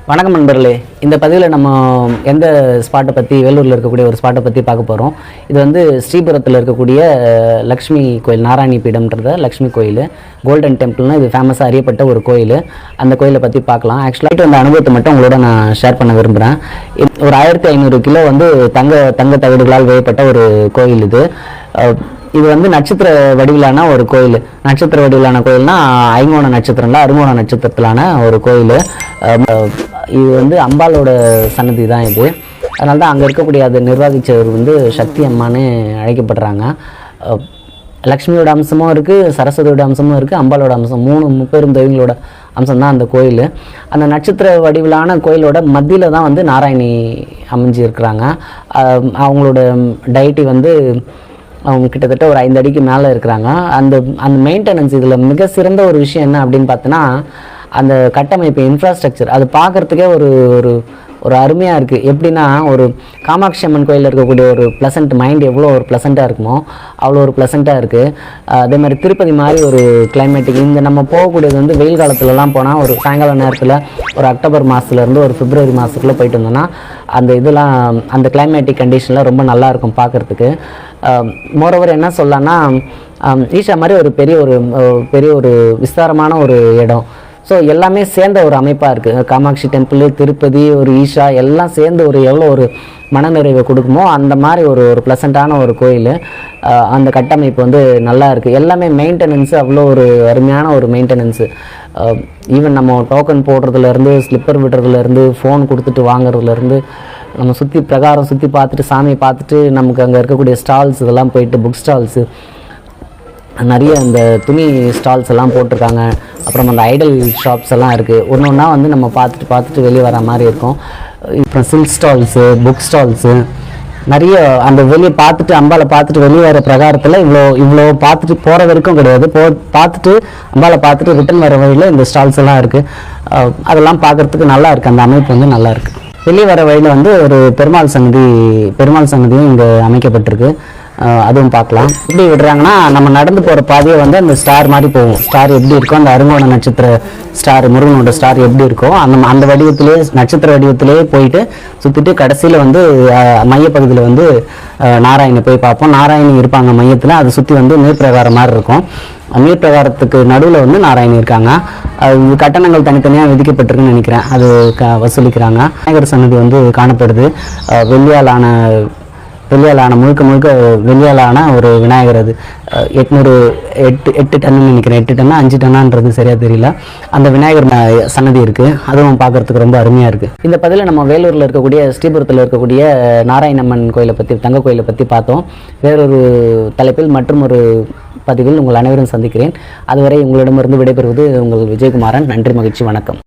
வணக்கம் நண்பர்களே. இந்த பதிவில் நம்ம எந்த ஸ்பாட்டை பற்றி, வேலூரில் இருக்கக்கூடிய ஒரு ஸ்பாட்டை பற்றி பார்க்க போகிறோம். இது வந்து ஸ்ரீபுரத்தில் இருக்கக்கூடிய லக்ஷ்மி கோயில், நாராயணி பீடம்ன்றத லக்ஷ்மி கோயில், கோல்டன் டெம்பிள்னு இது ஃபேமஸாக அறியப்பட்ட ஒரு கோயில். அந்த கோயிலை பற்றி பார்க்கலாம். ஆக்சுவலாக அந்த அனுபவத்தை மட்டும் உங்களோட நான் ஷேர் பண்ண விரும்புகிறேன். ஒரு 1500 கிலோ வந்து தங்க தகடுகளால் வேயப்பட்ட ஒரு கோயில் இது. இது வந்து நட்சத்திர வடிவிலான ஒரு கோயில். நட்சத்திர வடிவிலான கோயில்னா ஐங்கோண நட்சத்திரம்ல அருங்கோண நட்சத்திரத்திலான ஒரு கோயில். இது வந்து அம்பாலோட சன்னதி தான் இது. அதனால தான் அங்கே இருக்கக்கூடிய அது நிர்வாகிச்சவர் வந்து சக்தி அம்மான்னு அழைக்கப்படுறாங்க. லக்ஷ்மியோட அம்சமும் இருக்குது, சரஸ்வதியோட அம்சமும் இருக்குது, அம்பாலோட அம்சம், 3 முப்பெரும் தெய்வங்களோட அம்சம் தான் அந்த கோயில். அந்த நட்சத்திர வடிவிலான கோயிலோட மத்தியில் தான் வந்து நாராயணி அமைஞ்சு இருக்கிறாங்க. அவங்களோட டைட்டி வந்து அவங்க கிட்டத்தட்ட ஒரு 5 அடிக்கு மேலே இருக்கிறாங்க. அந்த மெயின்டெனன்ஸ் இதில் மிக சிறந்த ஒரு விஷயம் என்ன அப்படின்னு பார்த்தோன்னா, அந்த கட்டமைப்பு இன்ஃப்ராஸ்ட்ரக்சர் அது பார்க்குறதுக்கே ஒரு அருமையாக இருக்குது. எப்படின்னா, ஒரு காமாட்சி அம்மன் கோயிலில் இருக்கக்கூடிய ஒரு ப்ளசண்ட் மைண்ட் எவ்வளோ ஒரு ப்ளசண்ட்டாக இருக்குமோ அவ்வளோ ஒரு ப்ளசண்ட்டாக இருக்குது. அதே மாதிரி திருப்பதி மாதிரி ஒரு கிளைமேட்டிக். இந்த நம்ம போகக்கூடியது வந்து வெயில் காலத்துலலாம் போனால் ஒரு சாயங்கால நேரத்தில் ஒரு அக்டோபர் மாதத்துலேருந்து ஒரு பிப்ரவரி மாதத்துக்குள்ளே போயிட்டு வந்தோன்னா அந்த இதெல்லாம் அந்த கிளைமேட்டிக் கண்டிஷன்லாம் ரொம்ப நல்லாயிருக்கும் பார்க்குறதுக்கு. மோரோவர் என்ன சொல்லலாம்னா, ஈஷா மாதிரி ஒரு பெரிய ஒரு விஸ்தாரமான ஒரு இடம். ஸோ எல்லாமே சேர்ந்த ஒரு அமைப்பாக இருக்குது. காமாட்சி டெம்பிள், திருப்பதி, ஒரு ஈஷா எல்லாம் சேர்ந்து எவ்வளோ ஒரு மனநிறைவை கொடுக்குமோ அந்த மாதிரி ஒரு ப்ளசண்ட்டான ஒரு கோயில். அந்த கட்டமைப்பு வந்து நல்லா இருக்குது. எல்லாமே மெயின்டெனன்ஸு அவ்வளோ ஒரு அருமையான ஒரு மெயின்டெனன்ஸு. ஈவன் நம்ம டோக்கன் போடுறதுலேருந்து, ஸ்லிப்பர் விடுறதுலேருந்து, ஃபோன் கொடுத்துட்டு வாங்குறதுலேருந்து, நம்ம பிரகாரம் சுற்றி பார்த்துட்டு சாமியை பார்த்துட்டு நமக்கு அங்கே இருக்கக்கூடிய ஸ்டால்ஸ் இதெல்லாம் போயிட்டு, புக் ஸ்டால்ஸு நிறைய இந்த துணி ஸ்டால்ஸ் எல்லாம் போட்டிருக்காங்க. அப்புறம் அந்த ஐடல் ஷாப்ஸ் எல்லாம் இருக்குது. ஒன்றா வந்து நம்ம பார்த்துட்டு வெளியே வர மாதிரி இருக்கும். இப்போ சில்க் ஸ்டால்ஸு, புக் ஸ்டால்ஸு நிறைய அந்த வெளியே பார்த்துட்டு அம்பாலை பார்த்துட்டு வெளியே வர பிரகாரத்தில் இவ்வளோ பார்த்துட்டு போகிற வரைக்கும் கிடையாது. பார்த்துட்டு அம்பாலை பார்த்துட்டு ரிட்டன் வர வழியில் இந்த ஸ்டால்ஸ் எல்லாம் இருக்குது. அதெல்லாம் பார்க்குறதுக்கு நல்லா இருக்குது. அந்த அமைப்பு வந்து நல்லா இருக்குது. வெளியே வர வழியில் வந்து ஒரு பெருமாள் சன்னதியும் இங்கே அமைக்கப்பட்டிருக்கு. அதுவும் பார்க்கலாம். எப்படி விடுறாங்கன்னா, நம்ம நடந்து போகிற பாதையை வந்து அந்த ஸ்டார் மாதிரி போகும். ஸ்டார் எப்படி இருக்கோ, அந்த அருங்கோண நட்சத்திர ஸ்டார், முருகனோட ஸ்டார் எப்படி இருக்கோ அந்த வடிவத்திலே, நட்சத்திர வடிவத்திலே போயிட்டு சுற்றிட்டு கடைசியில் வந்து மையப்பகுதியில் வந்து நாராயணி போய் பார்ப்போம். நாராயணி இருப்பாங்க மையத்தில். அதை சுற்றி வந்து நீர்ப்பிரகாரம் மாதிரி இருக்கும். நீர்ப்பிரகாரத்துக்கு நடுவில் வந்து நாராயணி இருக்காங்க. கட்டணங்கள் தனித்தனியாக விதிக்கப்பட்டிருக்குன்னு நினைக்கிறேன். அது வசூலிக்கிறாங்க. விநாயகர் சன்னதி வந்து காணப்படுது. வெள்ளியாலான முழுக்க வெள்ளியாலான ஒரு விநாயகர். அது 8 டன்னு நினைக்கிறேன். 8 டன்னா 5 டன்னான்றது சரியாக தெரியல. அந்த விநாயகர் சன்னதி இருக்குது. அதுவும் பார்க்குறதுக்கு ரொம்ப அருமையாக இருக்குது. இந்த பதிவில் நம்ம வேலூரில் இருக்கக்கூடிய, ஸ்ரீபுரத்தில் இருக்கக்கூடிய நாராயணம்மன் கோயிலை பற்றி, தங்க கோயிலை பற்றி பார்த்தோம். வேறொரு தலைப்பில் மற்றும் ஒரு பதிவில் உங்கள் அனைவரும் சந்திக்கிறேன். அதுவரை உங்களிடமிருந்து விடைபெறுவது உங்கள் விஜயகுமாரன். நன்றி, மகிழ்ச்சி, வணக்கம்.